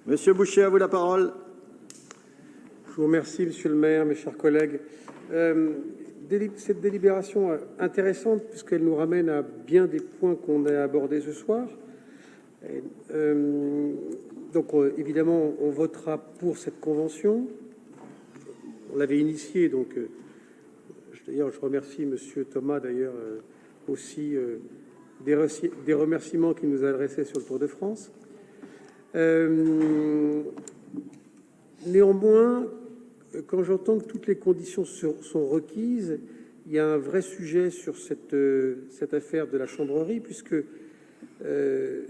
Monsieur Boucher, à vous la parole. Je vous remercie, Monsieur le maire, mes chers collègues. Cette délibération intéressante, puisqu'elle nous ramène à bien des points qu'on a abordés ce soir. Évidemment, on votera pour cette convention. On l'avait initiée, donc d'ailleurs, je remercie Monsieur Thomas, d'ailleurs, aussi des remerciements qu'il nous a adressés sur le Tour de France. Néanmoins, quand j'entends que toutes les conditions sont requises, il y a un vrai sujet sur cette affaire de la chambrerie, puisque le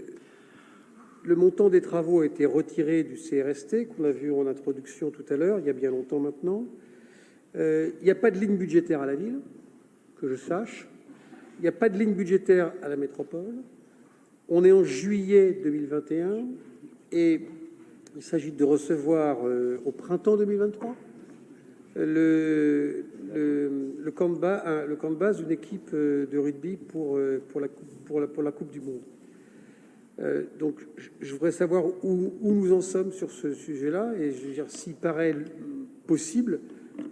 montant des travaux a été retiré du CRST, qu'on a vu en introduction tout à l'heure, il y a bien longtemps maintenant. Il n'y a pas de ligne budgétaire à la ville, que je sache. Il n'y a pas de ligne budgétaire à la métropole. On est en juillet 2021 et il s'agit de recevoir au printemps 2023 le camp de base d'une équipe de rugby pour la Coupe du Monde. Donc, je voudrais savoir où nous en sommes sur ce sujet-là, et je veux dire, s'il paraît possible,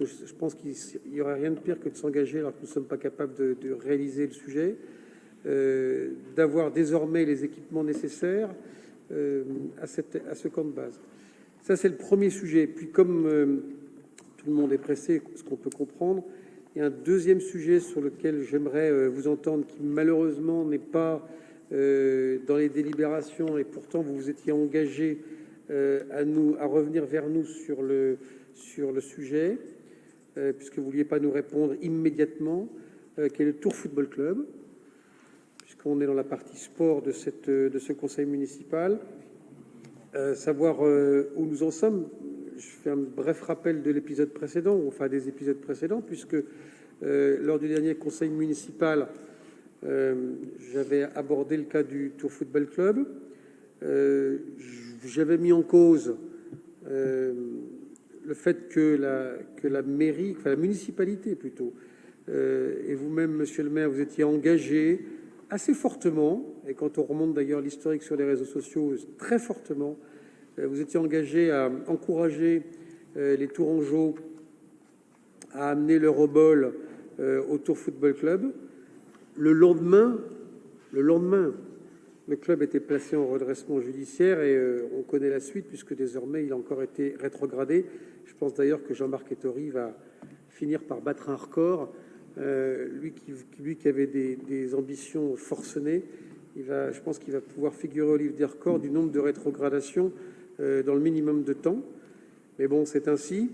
je pense qu'il n'y aurait rien de pire que de s'engager alors que nous ne sommes pas capables de réaliser le sujet, d'avoir désormais les équipements nécessaires à ce camp de base. Ça, c'est le premier sujet. Puis, comme tout le monde est pressé, ce qu'on peut comprendre, il y a un deuxième sujet sur lequel j'aimerais vous entendre, qui malheureusement n'est pas dans les délibérations, et pourtant vous vous étiez engagé à revenir vers nous sur le sujet, puisque vous ne vouliez pas nous répondre immédiatement, qui est le Tour Football Club, puisqu'on est dans la partie sport de ce conseil municipal. Savoir où nous en sommes. Je fais un bref rappel de l'épisode précédent, enfin des épisodes précédents, puisque lors du dernier conseil municipal, j'avais abordé le cas du Tour Football Club. J'avais mis en cause le fait que la mairie, enfin la municipalité plutôt, et vous-même, monsieur le maire, vous étiez engagé assez fortement, et quand on remonte d'ailleurs l'historique sur les réseaux sociaux, très fortement, vous étiez engagé à encourager les Tourangeaux à amener leur obol au Tour Football Club. Le lendemain, le club était placé en redressement judiciaire et on connaît la suite puisque désormais il a encore été rétrogradé. Je pense d'ailleurs que Jean-Marc Ettori va finir par battre un record. Lui qui avait des ambitions forcenées, je pense qu'il va pouvoir figurer au livre des records du nombre de rétrogradations dans le minimum de temps. Mais bon, c'est ainsi.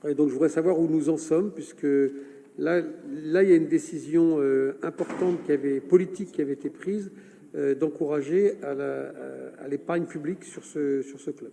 Et donc, je voudrais savoir où nous en sommes, puisque là il y a une décision importante politique qui avait été prise d'encourager à l'épargne publique sur ce club.